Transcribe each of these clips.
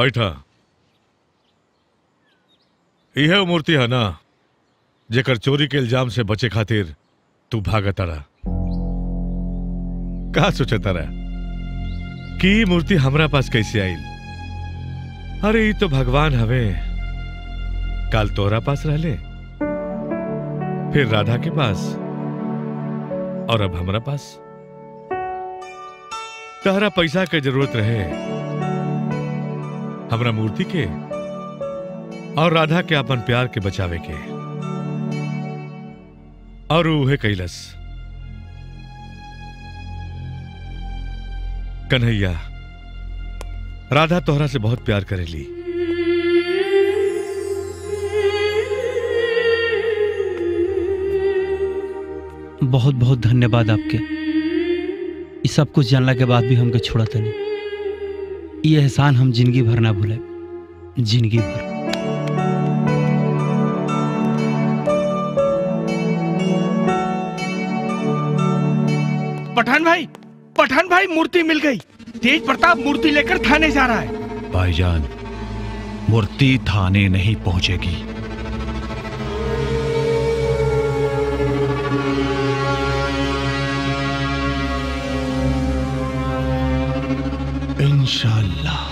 बैठा। यह वो मूर्ति है ना जेकर चोरी के इल्जाम से बचे खातिर तू भागता रहा। का सोचता रहा कि मूर्ति हमरा पास कैसे आई? अरे ये तो भगवान हवे। काल तोरा पास रहले, फिर राधा के पास, और अब हमरा पास। तहरा पैसा के जरूरत रहे हमरा मूर्ति के और राधा के अपन प्यार के बचावे के, और उहे कैलस। कन्हैया, राधा तोहरा से बहुत प्यार करेली। बहुत बहुत धन्यवाद आपके। ये सब कुछ जानला के बाद भी हमके छोड़ा तनी। ये एहसान हम जिंदगी भर ना भूले, जिंदगी भर। पठान भाई मूर्ति मिल गई। तेज प्रताप मूर्ति लेकर थाने जा रहा है। भाईजान, मूर्ति थाने नहीं पहुंचेगी। इंशाअल्लाह।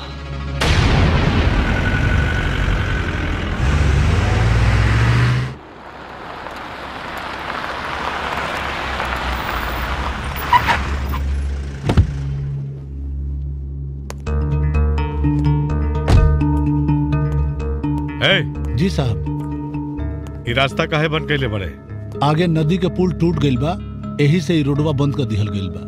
जी साहब। ये रास्ता काहे बंद कैले बड़े? आगे नदी के पुल टूट गइल बा, यही से रोडवा बंद कर दिहल गइल बा।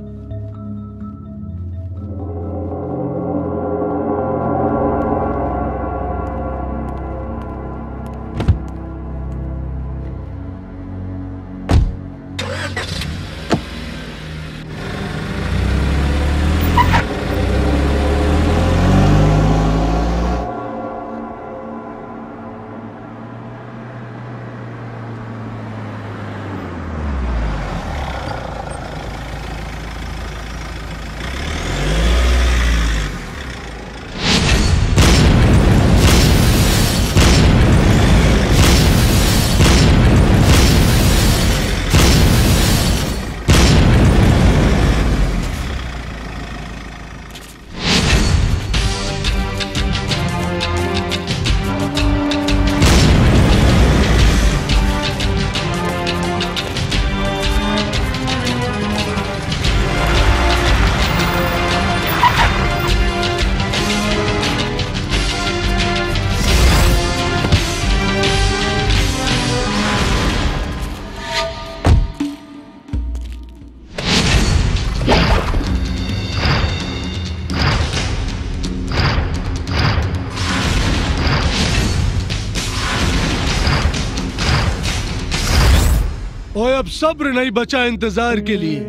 ओए अब सब्र नहीं बचा इंतजार के लिए,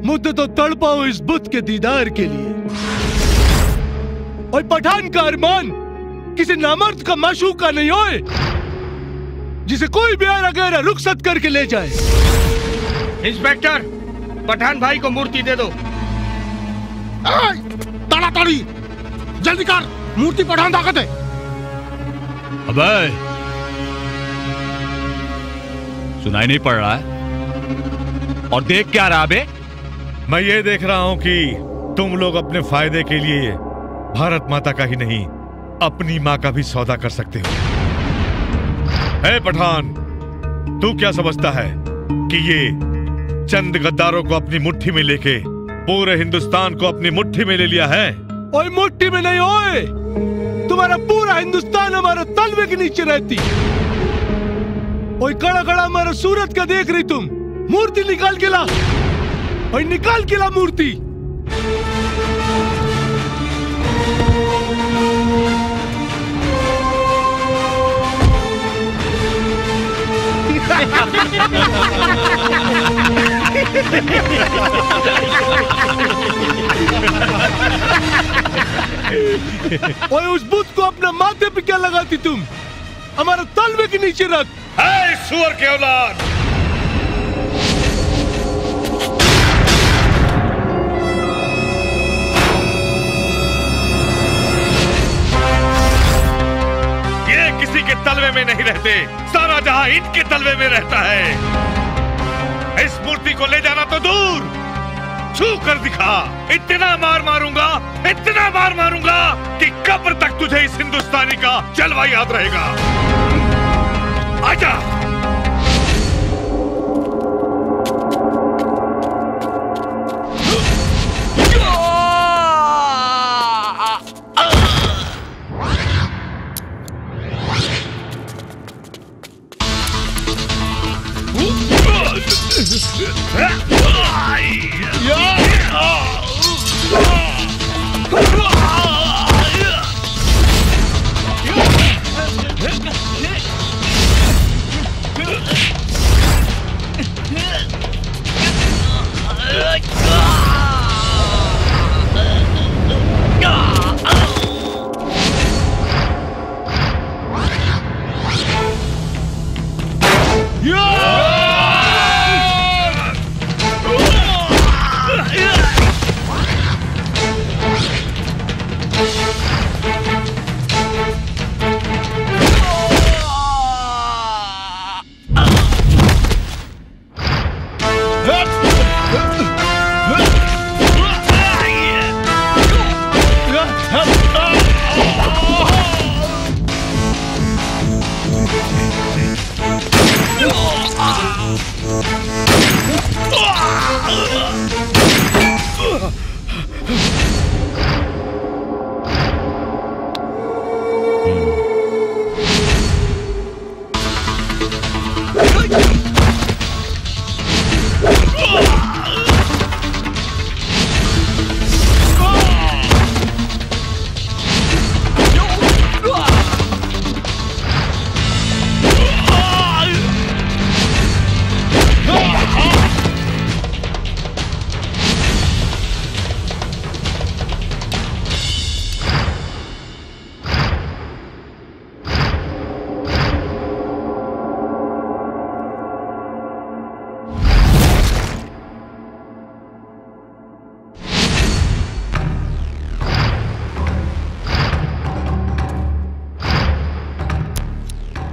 मुद्दे तो तड़पाओ इस बुत के दीदार के लिए। ओए पठान का अरमान किसी नामर्द का माशूक का नहीं होए, जिसे कोई भी गैर रुखसत करके ले जाए। इंस्पेक्टर, पठान भाई को मूर्ति दे दो। ताड़ाताड़ी जल्दी कर, मूर्ति पठान ताकत है। अबे सुनाई नहीं पड़ रहा है? और देख क्या रहा बे? मैं ये देख रहा हूं कि तुम लोग अपने फायदे के लिए भारत माता का ही नहीं अपनी मां का भी सौदा कर सकते हो। ए पठान, तू क्या समझता है कि ये चंद गद्दारों को अपनी मुट्ठी में लेके पूरे हिंदुस्तान को अपनी मुट्ठी में ले लिया है? ओए मुट्ठी में नहीं ओए, तुम्हारा पूरा हिंदुस्तान हमारे तलवे के नीचे रहती। ओए कड़ा कड़ा हमारा सूरत का देख रही तुम। मूर्ति निकाल के ला, ओए निकाल के ला मूर्ति। ओए उस बुत को अपना माथे पे क्या लगाती तुम? हमारा तलवे के नीचे रख। ऐ सुअर के औलाद, रहते, सारा जहां इनके तलवे में रहता है। इस मूर्ति को ले जाना तो दूर, छू कर दिखा। इतना मार मारूंगा, इतना मार मारूंगा कि कब्र तक तुझे इस हिंदुस्तानी का जलवा याद रहेगा। आजा।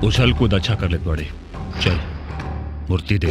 उछल कूद अच्छा कर ले बड़े। चल मूर्ति दे।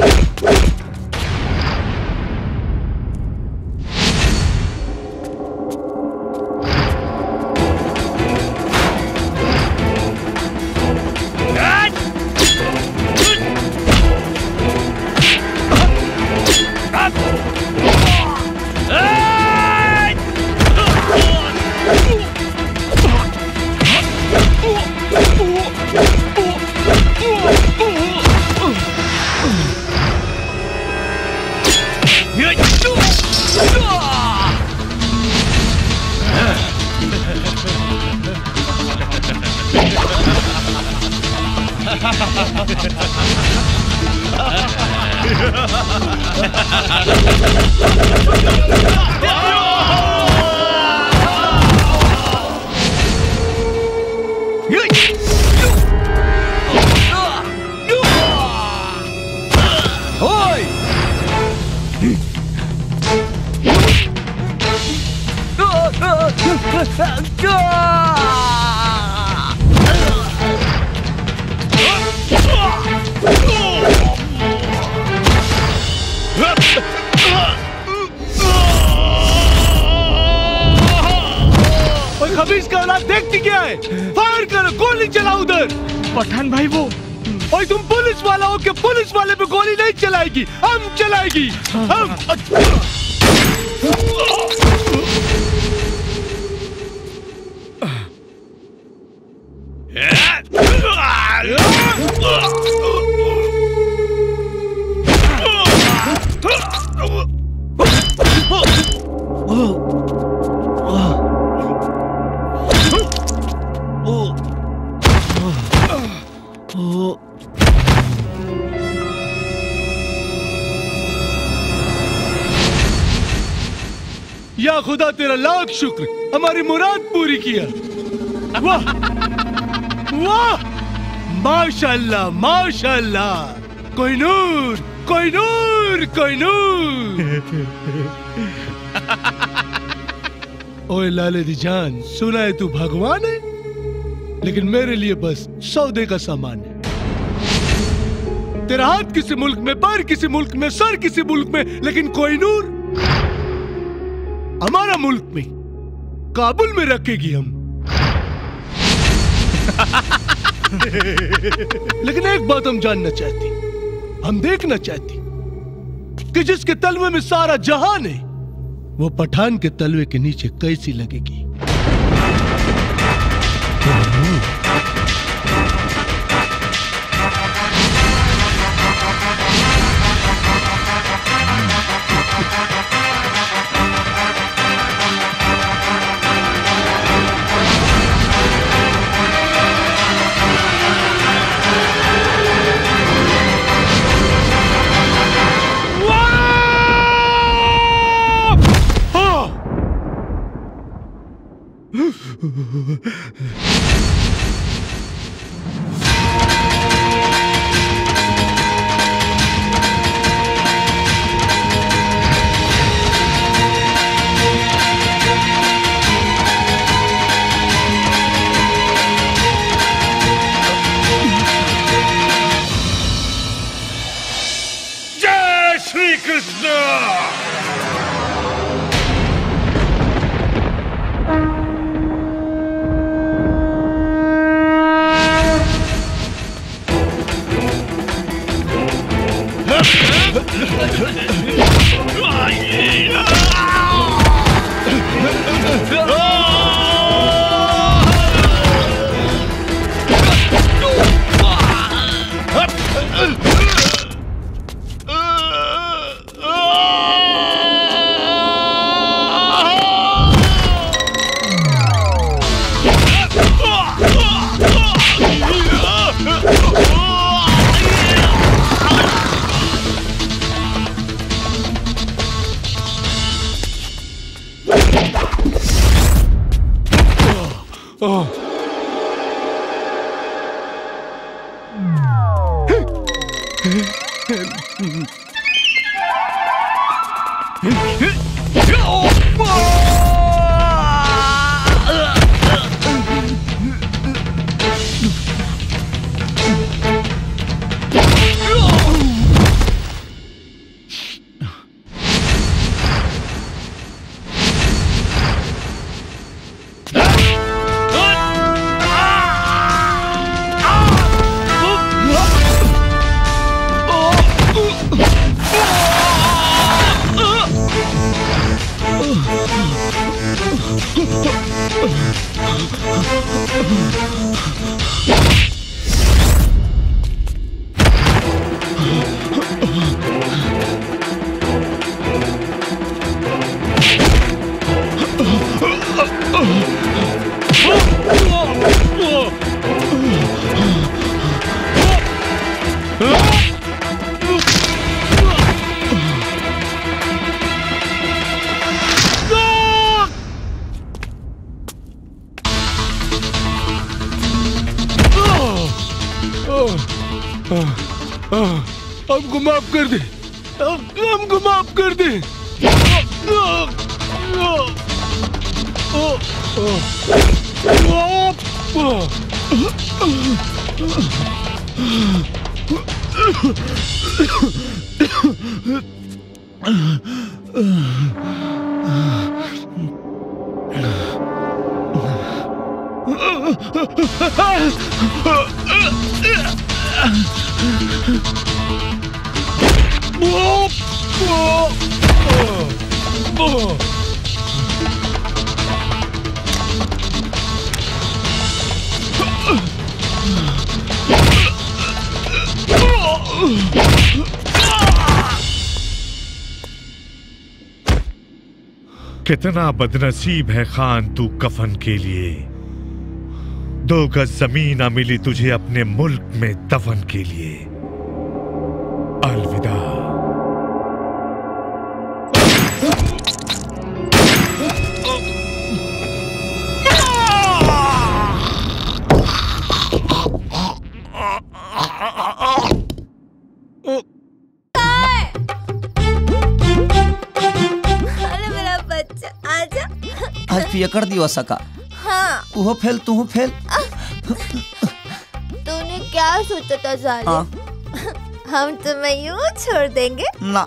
खबीज का औलाद देखती क्या है? फायर करो, गोली चलाओ उधर। पठान भाई वो और तुम पुलिस वाला हो कि पुलिस वाले पे गोली नहीं चलाएगी, हम चलाएगी। हम या खुदा तेरा लाख शुक्र, हमारी मुराद पूरी किया। वाह वाह, माशाल्लाह माशाल्लाह, कोई नूर कोई नूर कोई नूर। ओए लाले दी जान, सुना है तू भगवान है, लेकिन मेरे लिए बस सौदे का सामान है। तेरा हाथ किसी मुल्क में, पैर किसी मुल्क में, सर किसी मुल्क में, लेकिन कोहिनूर हमारा मुल्क में, काबुल में रखेगी हम। लेकिन एक बात हम जानना चाहती, हम देखना चाहती कि जिसके तलवे में सारा जहान है वो पठान के तलवे के नीचे कैसी लगेगी। जय श्री कृष्ण। हमको माफ कर दे, हमको माफ कर दे। कितना बदनसीब है खान तू कफन के लिए। 2 गज जमीन ना मिली तुझे अपने मुल्क में दफन के लिए। अलविदा। आज पियकर दिवस का। हाँ। उहो फेल तू फेल। तूने क्या सोचा था साले? हम तुम्हें यूं छोड़ देंगे ना।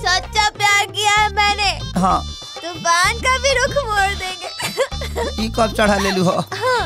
सच्चा प्यार किया है मैंने। हाँ तूफान का भी रुख मोड़ देंगे। ई कब चढ़ा ले लू हो? हाँ।